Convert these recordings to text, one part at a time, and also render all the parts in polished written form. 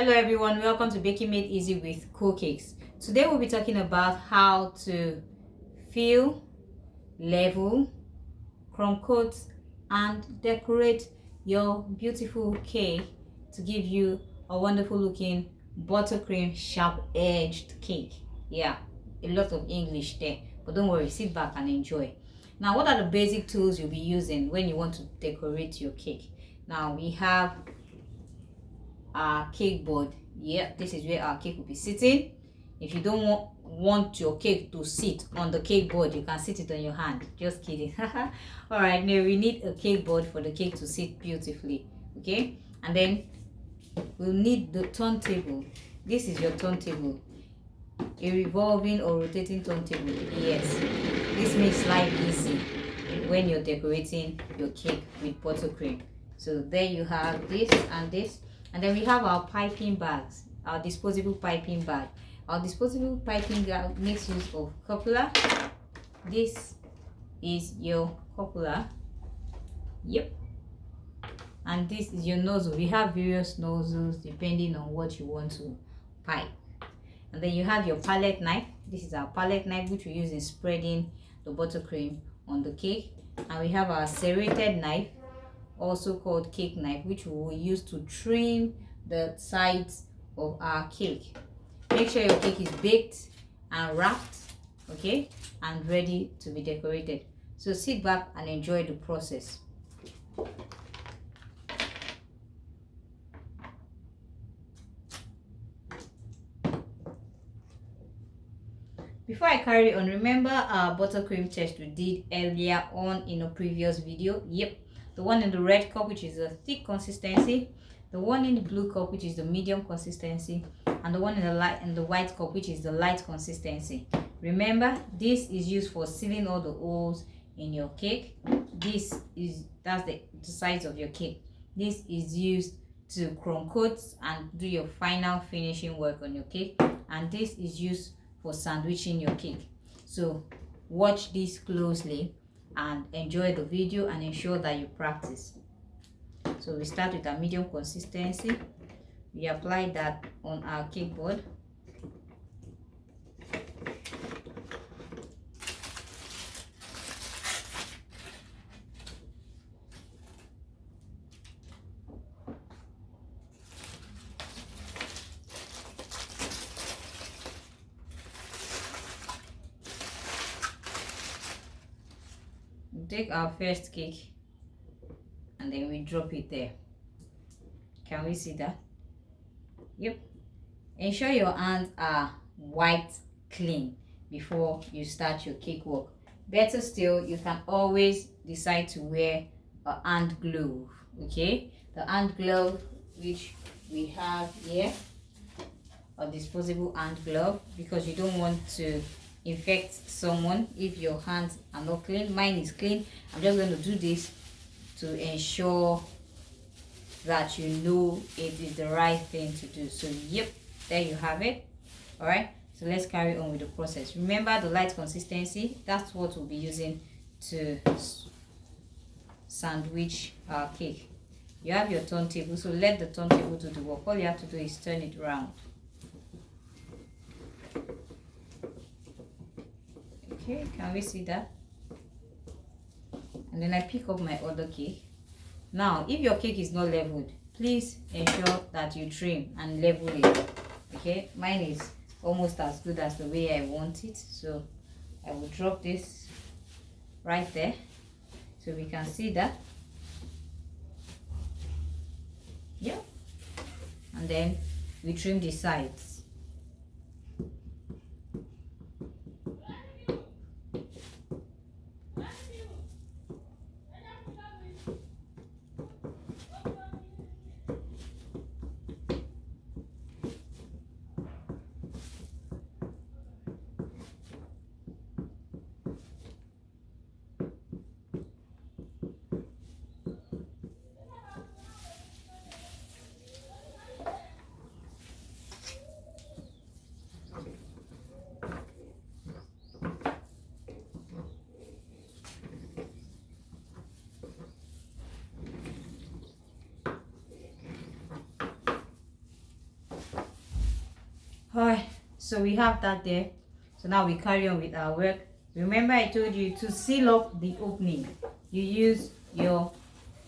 Hello everyone, welcome to Baking Made Easy with Cool Cakes. Today we'll be talking about how to fill, level, crumb coat and decorate your beautiful cake to give you a wonderful looking buttercream sharp edged cake. Yeah, a lot of English there, but don't worry, sit back and enjoy. Now, what are the basic tools you'll be using when you want to decorate your cake? Now we have our cake board. Yeah, this is where our cake will be sitting. If you don't want your cake to sit on the cake board, you can sit it on your hand. Just kidding. All right, now we need a cake board for the cake to sit beautifully. Okay, and then we'll need the turntable. This is your turntable, a revolving or rotating turntable. Yes, this makes life easy when you're decorating your cake with buttercream. So there you have this and this. And then we have our piping bags, our disposable piping bag. Our disposable piping bag makes use of cupola. This is your cupola. Yep. And this is your nozzle. We have various nozzles depending on what you want to pipe. And then you have your palette knife. This is our palette knife, which we use in spreading the buttercream on the cake. And we have our serrated knife, also called cake knife, which we will use to trim the sides of our cake. Make sure your cake is baked and wrapped, okay, and ready to be decorated. So sit back and enjoy the process. Before I carry on, remember our buttercream test we did earlier on in a previous video? Yep, the one in the red cup, which is a thick consistency, the one in the blue cup, which is the medium consistency, and the one in the white cup, which is the light consistency. Remember, this is used for sealing all the holes in your cake. That's the size of your cake. This is used to crumb coat and do your final finishing work on your cake, and this is used for sandwiching your cake. So watch this closely and enjoy the video and ensure that you practice. So we start with a medium consistency. We apply that on our cake board. We take our first cake and then we drop it there. Can we see that? Yep. Ensure your hands are wiped clean before you start your cake work. Better still, you can always decide to wear a hand glove. Okay, the hand glove which we have here, a disposable hand glove, because you don't want to infect someone if your hands are not clean. Mine is clean. I'm just going to do this to ensure that you know it is the right thing to do. So yep, there you have it. All right, so let's carry on with the process. Remember the light consistency, that's what we'll be using to sandwich our cake. You have your turntable, so let the turntable do the work. All you have to do is turn it around. Okay, can we see that? And then I pick up my other cake. Now, if your cake is not leveled, please ensure that you trim and level it. Okay, mine is almost as good as the way I want it, so I will drop this right there so we can see that. Yeah, and then we trim the sides. So we have that there. So now we carry on with our work. Remember I told you to seal up the opening, you use your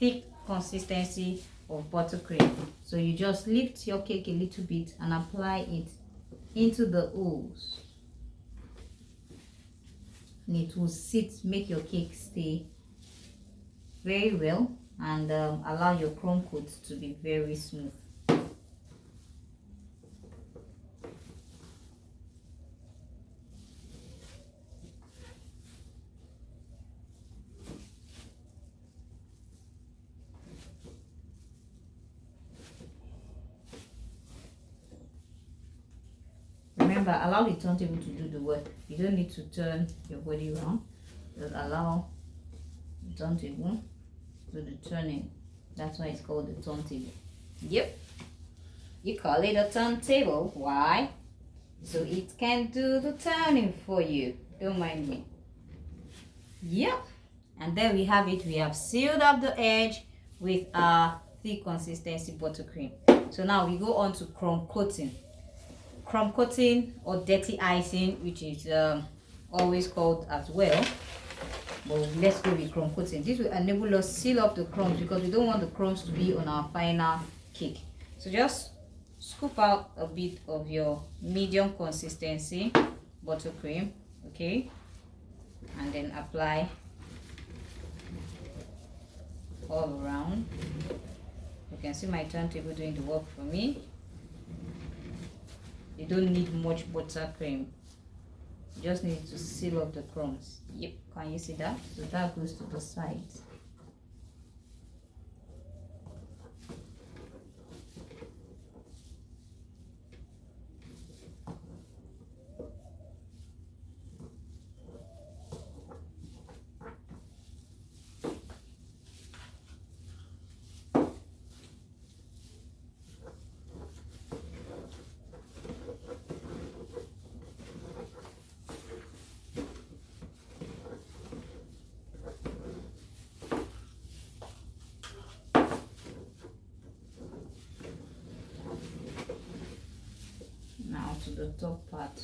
thick consistency of buttercream. So you just lift your cake a little bit and apply it into the holes, and it will sit, make your cake stay very well, and allow your crumb coat to be very smooth. Remember, allow the turntable to do the work. You don't need to turn your body around. Just allow the turntable to do the turning. That's why it's called the turntable. Yep. You call it a turntable. Why? So it can do the turning for you. Don't mind me. Yep. And there we have it. We have sealed up the edge with our thick consistency buttercream. So now we go on to crumb coating. Crumb coating or dirty icing, which is always called as well, but let's go with crumb coating. This will enable us seal up the crumbs because we don't want the crumbs to be on our final cake. So just scoop out a bit of your medium consistency buttercream, okay, and then apply all around. You can see my turntable doing the work for me. You don't need much buttercream. You just need to seal up the crumbs. Yep, can you see that? So that goes to the sides. To the top part.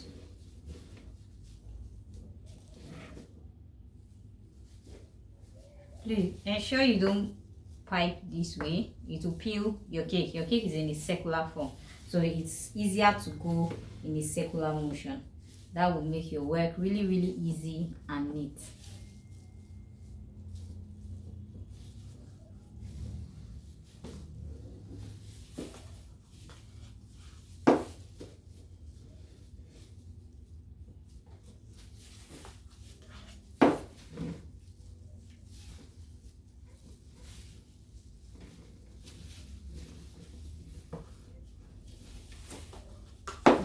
Please ensure you don't pipe this way. It will peel your cake. Your cake is in a circular form, so it's easier to go in a circular motion. That will make your work really easy and neat.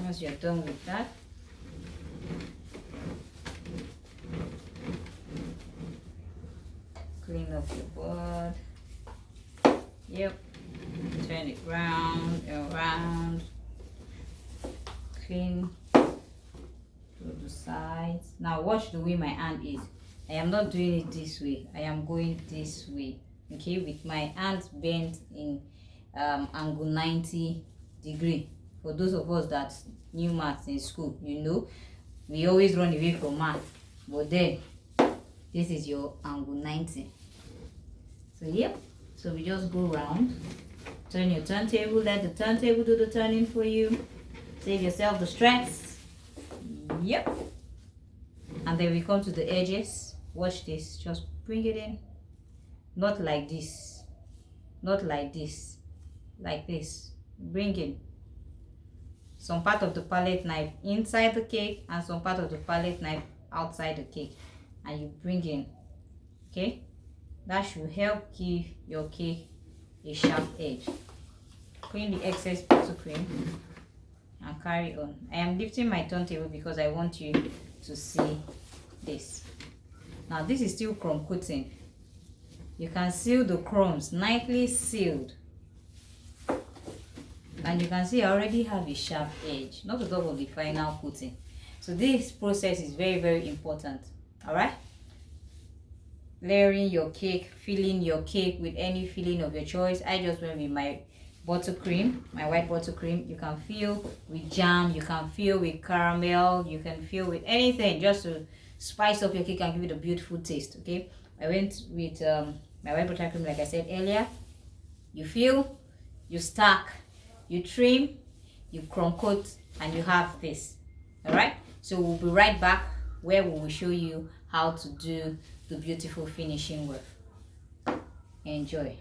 Once you're done with that, clean up your board. Yep, turn it round and round, clean to the sides. Now watch the way my hand is. I am not doing it this way, I am going this way, okay, with my hands bent in angle 90 degree. For those of us that knew maths in school, you know, we always run away from math, but then this is your angle 90. So yep, so we just go round, turn your turntable, let the turntable do the turning for you, save yourself the stress. Yep. And then we come to the edges. Watch this, just bring it in, not like this, not like this, like this. Bring in some part of the palette knife inside the cake and some part of the palette knife outside the cake, and you bring in, okay. That should help give your cake a sharp edge. Clean the excess buttercream and carry on. I am lifting my turntable because I want you to see this. Now this is still crumb coating. You can seal the crumbs, nicely sealed. And you can see I already have a sharp edge, not to talk of the final coating. So this process is very important. All right, layering your cake, filling your cake with any filling of your choice. I just went with my buttercream, my white buttercream. You can fill with jam, you can fill with caramel, you can fill with anything just to spice up your cake and give it a beautiful taste. Okay, I went with my white buttercream, like I said earlier. You fill, you stack, you trim, you crumb coat, and you have this. All right, so we'll be right back where we will show you how to do the beautiful finishing work. Enjoy.